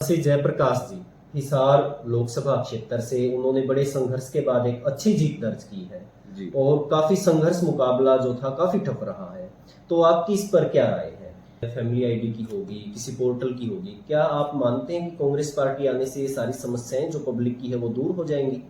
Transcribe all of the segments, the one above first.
से जयप्रकाश जी हिसार लोकसभा क्षेत्र से उन्होंने बड़े संघर्ष के बाद एक अच्छी जीत दर्ज की है जी। और काफी संघर्ष मुकाबला जो था काफी टफ रहा है। तो आपकी इस पर क्या राय है? फैमिली आईडी की होगी, किसी पोर्टल की होगी, क्या आप मानते हैं कि कांग्रेस पार्टी आने से ये सारी समस्याएं जो पब्लिक की है वो दूर हो जाएंगी?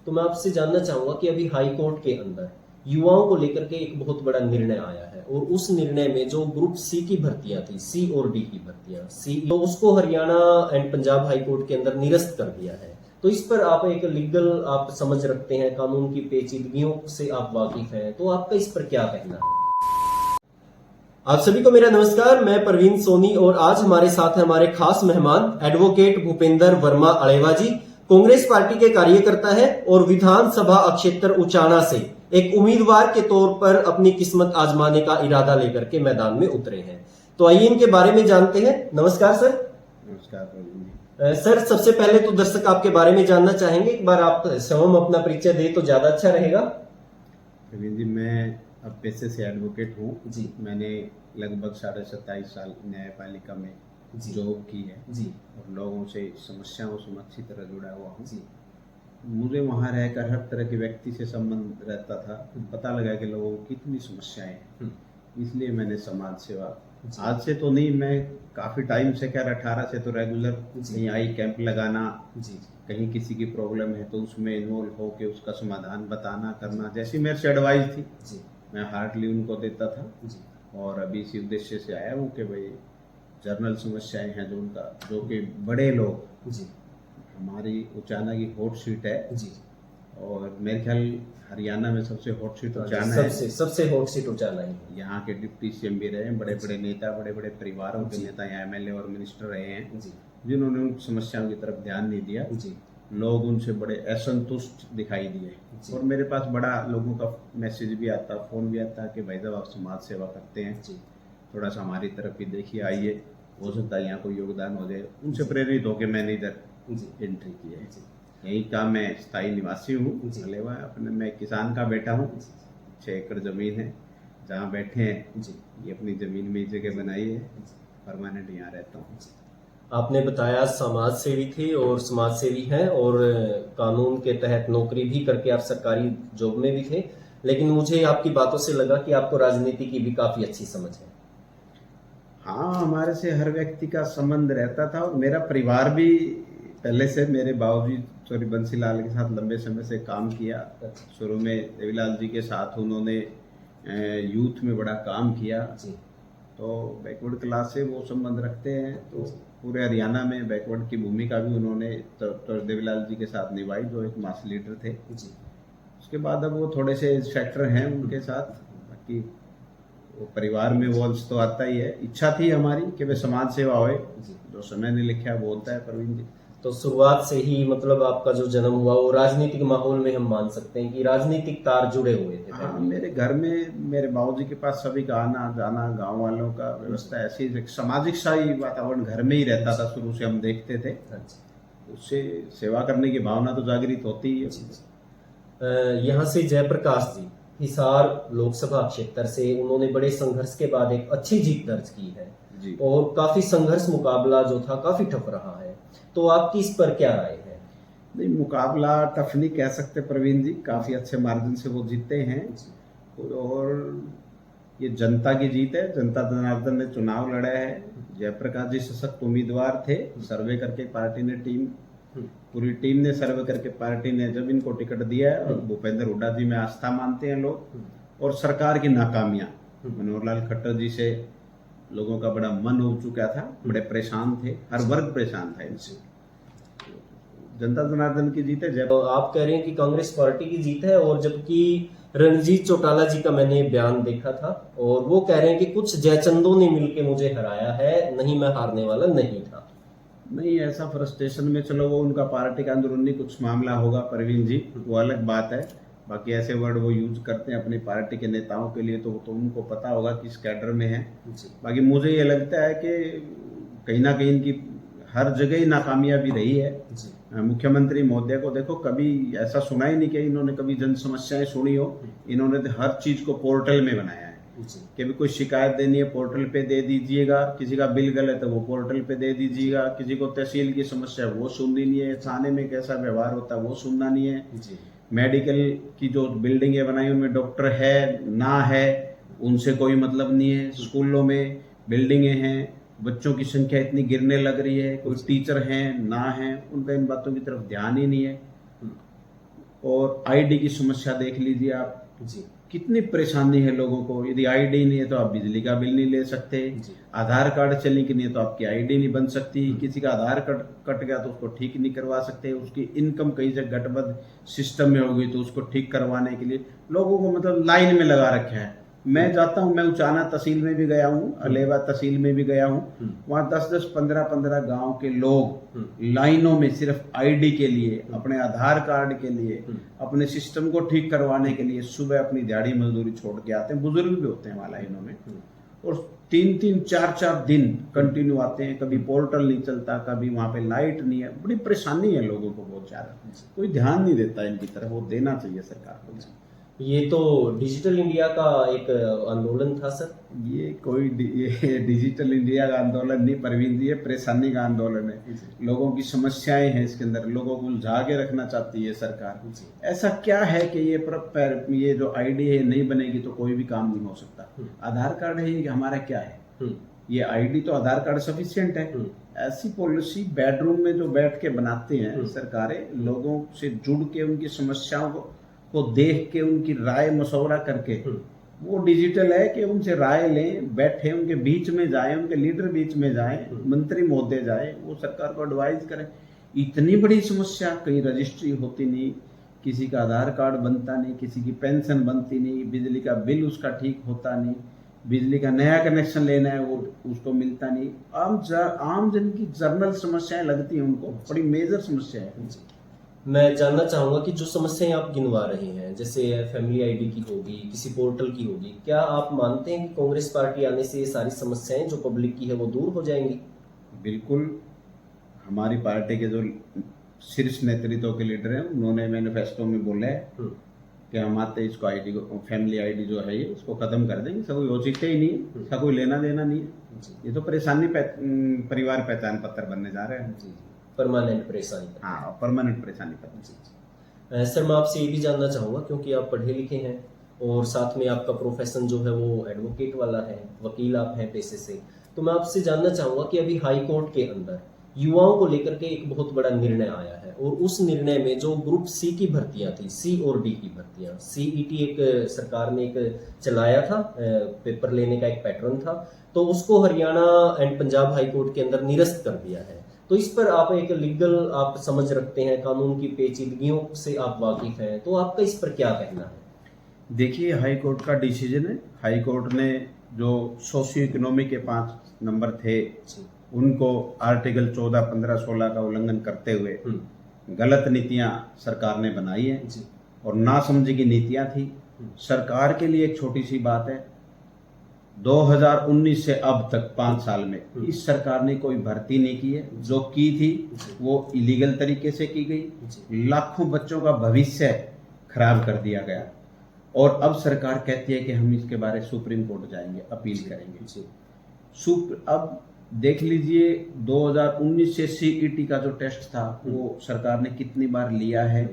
तो मैं आपसे जानना चाहूंगा कि अभी हाई कोर्ट के अंदर युवाओं को लेकर के एक बहुत बड़ा निर्णय आया है और उस निर्णय में जो ग्रुप सी की भर्तियां थी, सी और डी की भर्तियां, सी तो उसको Haryana and Punjab high court के अंदर निरस्त कर दिया है। तो इस पर आप एक लीगल आप समझ रखते हैं, कानून की पेचीदगियों से आप वाकिफ हैं, तो आपका इस पर क्या कहना है? आप सभी को मेरा नमस्कार, मैं परवीन सोनी और आज हमारे साथ है हमारे खास मेहमान एडवोकेट भूपेंद्र वर्मा अड़ेवा जी। कांग्रेस पार्टी के कार्यकर्ता है और विधानसभा क्षेत्र उचाना से एक उम्मीदवार के तौर पर अपनी किस्मत आजमाने का इरादा लेकर के मैदान में उतरे हैं। तो आइए इनके बारे में जानते हैं। नमस्कार सर। नमस्कार सर, सबसे पहले तो दर्शक आपके बारे में जानना चाहेंगे, एक बार आप स्वयं अपना परिचय दे तो ज्यादा अच्छा रहेगा। प्रवीण जी, मैं अब पेशे से एडवोकेट हूँ जी। मैंने लगभग 27.5 साल न्यायपालिका में जॉब की है जी। और लोगों से समस्याओं से अच्छी तरह जुड़ा हुआ हूँ। जी। मुझे वहाँ रहकर हर तरह के व्यक्ति से संबंध रहता था, पता लगा कि लोगों को कितनी समस्याएं हैं, इसलिए मैंने समाज सेवा आज से तो नहीं, मैं काफ़ी टाइम से, क्या 18 से तो रेगुलर कहीं आई कैंप लगाना, कहीं किसी की प्रॉब्लम है तो उसमें इन्वॉल्व होकर उसका समाधान बताना करना, जैसी मेरे से एडवाइस थी मैं हार्डली उनको देता था। और अभी इसी उद्देश्य से आया हूँ कि भाई जर्नल समस्याएं हैं जो उनका, जो कि बड़े लोग, हमारी उचाना की हॉट सीट है और मेरे ख्याल हरियाणा में सबसे हॉट सीट उचाना है। सबसे हॉट सीट उचाना है। यहाँ के डिप्टी सीएम भी रहे हैं, बड़े बड़े नेता, बड़े बड़े परिवारों के नेता यहाँ एमएलए और मिनिस्टर रहे हैं, जिन्होंने उन समस्याओं की तरफ ध्यान नहीं दिया। लोग उनसे बड़े असंतुष्ट दिखाई दिए और मेरे पास बड़ा लोगों का मैसेज भी आता, फोन भी आता कि भाई साहब आप समाज सेवा करते हैं, थोड़ा सा हमारी तरफ भी देखिए, आइए, हो सकता है यहाँ कोई योगदान हो जाए। उनसे प्रेरित होकर मैंने इधर एंट्री की है। यहीं का मैं स्थायी निवासी हूँ अलेवा। अपने मैं किसान का बेटा हूँ, 6 एकड़ जमीन है जहाँ बैठे हैं, ये अपनी जमीन में जगह बनाई है, परमानेंट यहाँ रहता हूँ। आपने बताया समाज सेवी थे और समाज सेवी हैं और कानून के तहत नौकरी भी करके आप सरकारी जॉब में भी थे, लेकिन मुझे आपकी बातों से लगा कि आपको राजनीति की भी काफी अच्छी समझ है। हाँ, हमारे से हर व्यक्ति का संबंध रहता था और मेरा परिवार भी पहले से, मेरे बाबूजी चौरी बंसी लाल के साथ लंबे समय से काम किया। शुरू में देवीलाल जी के साथ उन्होंने यूथ में बड़ा काम किया, तो बैकवर्ड क्लास से वो संबंध रखते हैं। तो पूरे हरियाणा में बैकवर्ड की भूमिका भी उन्होंने तो देवीलाल जी के साथ निभाई, जो एक मास लीडर थे। उसके बाद अब वो थोड़े से फैक्टर हैं उनके साथ, बाकी वो परिवार में वो अंश तो आता ही है। इच्छा थी हमारी कि वे समाज सेवा होए, जो समय ने लिखा वो होता है। परवीन जी, तो शुरुआत से ही मतलब आपका जो जन्म हुआ वो राजनीतिक माहौल में, हम मान सकते हैं कि राजनीतिक तार जुड़े हुए थे। हाँ, मेरे घर में मेरे बाबूजी के पास सभी का आना जाना, गांव वालों का व्यवस्था ऐसी, एक सामाजिक सा ही वातावरण घर में ही रहता था, शुरू से हम देखते थे। उससे सेवा करने की भावना तो जागृत होती ही है। यहाँ से जयप्रकाश जी हिसार लोकसभा क्षेत्र से उन्होंने बड़े संघर्ष के बाद एक अच्छी जीत दर्ज की है और काफी संघर्ष मुकाबला जो था काफी टफ रहा है। तो आपकी इस पर क्या राय है? नहीं, मुकाबला टफ नहीं कह सकते प्रवीण जी, काफी अच्छे मार्जिन से वो जीते हैं और ये जनता की जीत है। जनता जनार्दन ने चुनाव लड़ा है, जयप्रकाश जी सशक्त उम्मीदवार थे। सर्वे करके पार्टी ने पूरी टीम ने सर्वे करके पार्टी ने जब इनको टिकट दिया है, और भूपेंद्र हुड्डा जी में आस्था मानते हैं लोग। और सरकार की नाकामियां, मनोहर लाल खट्टर जी से लोगों का बड़ा मन हो चुका था, बड़े परेशान थे, हर वर्ग परेशान था इनसे। जनता जनार्दन की जीत है। तो आप कह रहे हैं कि कांग्रेस पार्टी की जीत है, और जबकि रणजीत चौटाला जी का मैंने बयान देखा था और वो कह रहे हैं कि कुछ जयचंदों ने मिलके मुझे हराया है, नहीं मैं हारने वाला नहीं था। नहीं, ऐसा फ्रस्ट्रेशन में, चलो वो उनका पार्टी का अंदरूनी कुछ मामला होगा प्रवीण जी, वो अलग बात है। बाकी ऐसे वर्ड वो यूज करते हैं अपनी पार्टी के नेताओं के लिए, तो उनको पता होगा किस कैडर में है। बाकी मुझे ये लगता है कि कहीं ना कहीं इनकी हर जगह ही नाकामयाबी रही है। मुख्यमंत्री महोदय को देखो, कभी ऐसा सुना ही नहीं कि इन्होंने कभी जन समस्याएं सुनी हो। इन्होंने तो हर चीज को पोर्टल में बनाया है, जी। कि भी कोई शिकायत देनी है पोर्टल पे दे दीजिएगा, किसी का बिल गलत है वो पोर्टल पे दे दीजिएगा, किसी को तहसील की समस्या है वो सुननी नहीं है, थाने में कैसा व्यवहार होता है वो सुनना नहीं है, जी। मेडिकल की जो बिल्डिंगें बनाई उनमें डॉक्टर है ना है उनसे कोई मतलब नहीं है, स्कूलों में बिल्डिंगें हैं, बच्चों की संख्या इतनी गिरने लग रही है, कोई टीचर हैं ना है, उनका इन बातों की तरफ ध्यान ही नहीं है। और आईडी की समस्या देख लीजिए आप, जी। कितनी परेशानी है लोगों को। यदि आईडी नहीं है तो आप बिजली का बिल नहीं ले सकते, जी। आधार कार्ड से लिंक नहीं है तो आपकी आईडी नहीं बन सकती, किसी का आधार कार्ड कट गया तो उसको ठीक नहीं करवा सकते, उसकी इनकम कहीं से गड़बड़ सिस्टम में होगी तो उसको ठीक करवाने के लिए लोगों को मतलब लाइन में लगा रखा है। मैं जाता हूँ, मैं उचाना तहसील में भी गया हूँ, अलेवा तहसील में भी गया हूँ, वहाँ 10-10, 15-15 गांव के लोग लाइनों में सिर्फ आईडी के लिए, अपने आधार कार्ड के लिए, अपने सिस्टम को ठीक करवाने के लिए सुबह अपनी दिहाड़ी मजदूरी छोड़ के आते हैं। बुजुर्ग भी होते हैं वहाँ लाइनों में, और 3-3, 4-4 दिन कंटिन्यू आते हैं। कभी पोर्टल नहीं चलता, कभी वहाँ पे लाइट नहीं है, बड़ी परेशानी है लोगों को बहुत ज्यादा। कोई ध्यान नहीं देता इनकी तरफ, वो देना चाहिए सरकार को। ये तो डिजिटल इंडिया का एक आंदोलन था सर। ये डिजिटल इंडिया का आंदोलन नहीं परवीन जी, ये परेशानी का आंदोलन है। लोगों की समस्याएं हैं इसके अंदर, लोगों को उलझा के रखना चाहती है सरकार। ऐसा क्या है कि ये जो आईडी है नहीं बनेगी तो कोई भी काम नहीं हो सकता। आधार कार्ड है, ये हमारा क्या है, ये आईडी तो आधार कार्ड सफिशिएंट है। ऐसी पॉलिसी बेडरूम में जो बैठ के बनाते हैं सरकारें, लोगों से जुड़ के उनकी समस्याओं को देख के उनकी राय मशवरा करके, वो डिजिटल है कि उनसे राय लें, बैठे उनके बीच में जाएं, उनके लीडर बीच में जाएं, मंत्री महोदय जाएं, वो सरकार को एडवाइस करें। इतनी बड़ी समस्या, कहीं रजिस्ट्री होती नहीं, किसी का आधार कार्ड बनता नहीं, किसी की पेंशन बनती नहीं, बिजली का बिल उसका ठीक होता नहीं, बिजली का नया कनेक्शन लेना है वो उसको मिलता नहीं। आम जन की जर्नल समस्याएं लगती हैं उनको, बड़ी मेजर समस्या है। मैं जानना चाहूंगा कि जो समस्याएं आप गिनवा रहे हैं, जैसे फैमिली आईडी की होगी, किसी पोर्टल की होगी, क्या आप मानते हैं कि कांग्रेस पार्टी आने से ये सारी समस्याएं जो पब्लिक की है वो दूर हो जाएंगी? बिल्कुल। हमारी पार्टी के जो शीर्ष नेतृत्व के लीडर हैं, उन्होंने मैनिफेस्टो में बोला है कि हम आते इसको आईडी को, फैमिली आईडी जो है ये इसको खत्म कर देंगे, इसका कोई औचित्य ही नहीं है, इसका कोई लेना देना नहीं है। ये तो परेशानी परिवार पहचान पत्र बनने जा रहे हैं। परमानेंट परेशानी। हाँ, परमानेंट परेशानी पत्र। सर मैं आपसे ये भी जानना चाहूंगा, क्योंकि आप पढ़े लिखे हैं और साथ में आपका प्रोफेशन जो है वो एडवोकेट वाला है, वकील आप हैं पेशे से, तो मैं आपसे जानना चाहूंगा कि अभी हाई कोर्ट के अंदर युवाओं को लेकर के एक बहुत बड़ा निर्णय आया है, और उस निर्णय में जो ग्रुप सी की भर्तियां थी, सी और डी की भर्तियां, सीईटी एक सरकार ने एक चलाया था, पेपर लेने का एक पैटर्न था, तो उसको Haryana and Punjab high court के अंदर निरस्त कर दिया है। तो इस पर आप एक लीगल आप समझ रखते हैं, कानून की पेचीदगियों से आप वाकिफ हैं, तो आपका इस पर क्या कहना है? देखिए, हाई कोर्ट का डिसीजन है। हाई कोर्ट ने जो सोशियो इकोनॉमी के 5 नंबर थे उनको आर्टिकल 14, 15, 16 का उल्लंघन करते हुए गलत नीतियां सरकार ने बनाई है और नासमझी की नीतियां थी। सरकार के लिए एक छोटी सी बात है, 2019 से अब तक 5 साल में इस सरकार ने कोई भर्ती नहीं की है, जो की थी वो इलीगल तरीके से की गई। लाखों बच्चों का भविष्य खराब कर दिया गया, और अब सरकार कहती है कि हम इसके बारे सुप्रीम कोर्ट जाएंगे, अपील करेंगे। अब देख लीजिए, 2019 से सीईटी का जो टेस्ट था वो सरकार ने कितनी बार लिया है।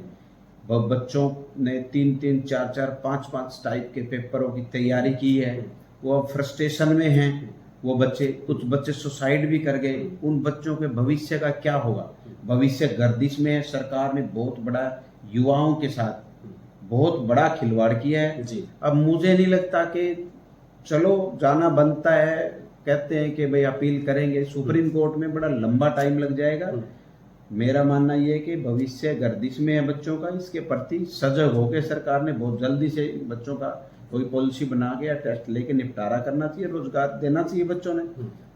बच्चों ने 3-3, 4-4, 5-5 टाइप के पेपरों की तैयारी की है, वो अब फ्रस्ट्रेशन में हैं। वो बच्चे, कुछ बच्चे सुसाइड भी कर गए। उन बच्चों के भविष्य का क्या होगा? भविष्य गर्दिश में है। सरकार ने बहुत बड़ा युवाओं के साथ बहुत बड़ा खिलवाड़ किया है। अब मुझे नहीं लगता कि चलो जाना बनता है, कहते हैं कि भाई अपील करेंगे सुप्रीम कोर्ट में, बड़ा लंबा टाइम लग जाएगा। मेरा मानना यह है कि भविष्य गर्दिश में है बच्चों का, इसके प्रति सजग होकर सरकार ने बहुत जल्दी से बच्चों का कोई पॉलिसी बना के या टेस्ट लेके निपटारा करना चाहिए, रोजगार देना चाहिए बच्चों ने।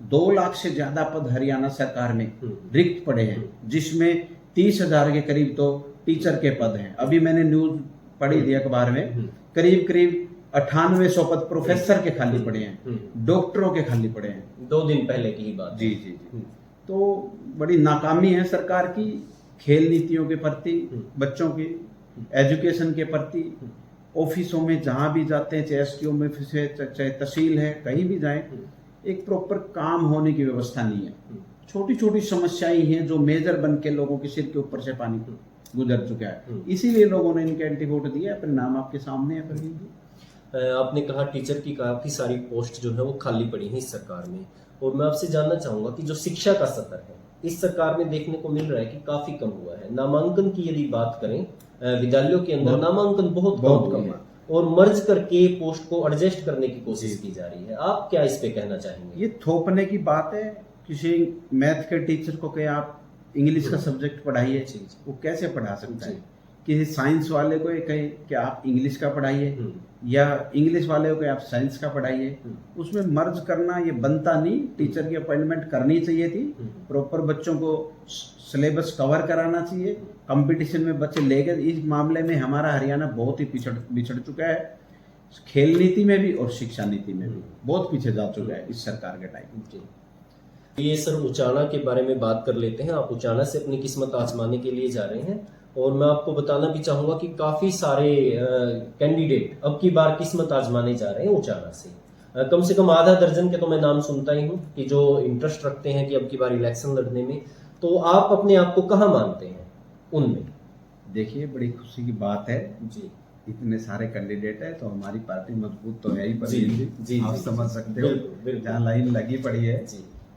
2 लाख से ज्यादा पद हरियाणा सरकार में रिक्त पड़े हैं, जिसमें 30,000 के करीब तो टीचर के पद हैं। अभी मैंने न्यूज पढ़ी थी अखबार में, करीब 9800 पद प्रोफेसर के खाली पड़े हैं, डॉक्टरों के खाली पड़े हैं। 2 दिन पहले की ही बात। जी जी जी। तो बड़ी नाकामी है सरकार की खेल नीतियों के प्रति, बच्चों की एजुकेशन के प्रति। ऑफिसों में जहाँ भी जाते हैं, चाहे एसटीओ में से चाहे तहसील है, कहीं भी जाएं, एक प्रॉपर काम होने की व्यवस्था नहीं है। छोटी छोटी समस्याएं हैं जो मेजर बन के लोगों के सिर के ऊपर से पानी गुजर चुका है, इसीलिए लोगों ने इनके एंटी वोट दिया। परिणाम आपके सामने है। प्रवीण जी, आपने कहा टीचर की काफी सारी पोस्ट जो है वो खाली पड़ी है इस सरकार में, और मैं आपसे जानना चाहूंगा कि जो शिक्षा का स्तर है इस सरकार में देखने को मिल रहा है कि काफी कम हुआ है। नामांकन की यदि बात करें, विद्यालयों के अंदर नामांकन बहुत कम हुए हैं और मर्ज करके पोस्ट को एडजस्ट करने की कोशिश की जा रही है। आप क्या इस पे कहना चाहेंगे? ये थोपने की बात है। किसी मैथ के टीचर को कहे आप इंग्लिश का सब्जेक्ट पढ़ाइए, वो कैसे पढ़ा सकता है? किसी साइंस वाले को कहे कि आप इंग्लिश का पढ़ाइए, या इंग्लिश वाले को आप साइंस का पढ़ाइए, उसमें मर्ज करना ये बनता नहीं। टीचर की अपॉइंटमेंट करनी चाहिए थी, प्रॉपर बच्चों को सिलेबस कवर कराना चाहिए, कंपटीशन में बच्चे ले गए। इस मामले में हमारा हरियाणा बहुत ही बिछड़ चुका है, खेल नीति में भी और शिक्षा नीति में भी बहुत पीछे जा चुका है इस सरकार के टाइम। ये सर उचाना के बारे में बात कर लेते हैं। आप उचाना से अपनी किस्मत आजमाने के लिए जा रहे हैं, और मैं आपको बताना भी चाहूंगा कि काफी सारे कैंडिडेट अब की बार किस्मत आजमाने जा रहे हैं उचाना से। कम से कम आधा दर्जन के तो मैं नाम सुनता ही हूँ कि जो इंटरेस्ट रखते हैं कि अब की बार इलेक्शन लड़ने में। तो आप अपने आप को कहाँ मानते हैं उनमें? देखिए, बड़ी खुशी की बात है जी, इतने सारे कैंडिडेट है, तो हमारी पार्टी मजबूत तो है ही। जी, आप समझ सकते हो जहाँ लाइन लगी पड़ी है,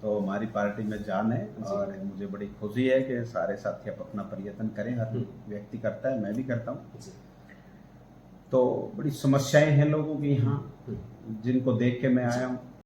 तो हमारी पार्टी में जान है। और मुझे बड़ी खुशी है कि सारे साथी अपना प्रयत्न करें। हर व्यक्ति करता है, मैं भी करता हूँ। तो बड़ी समस्याएं हैं लोगों की यहाँ, जिनको देख के मैं आया हूँ।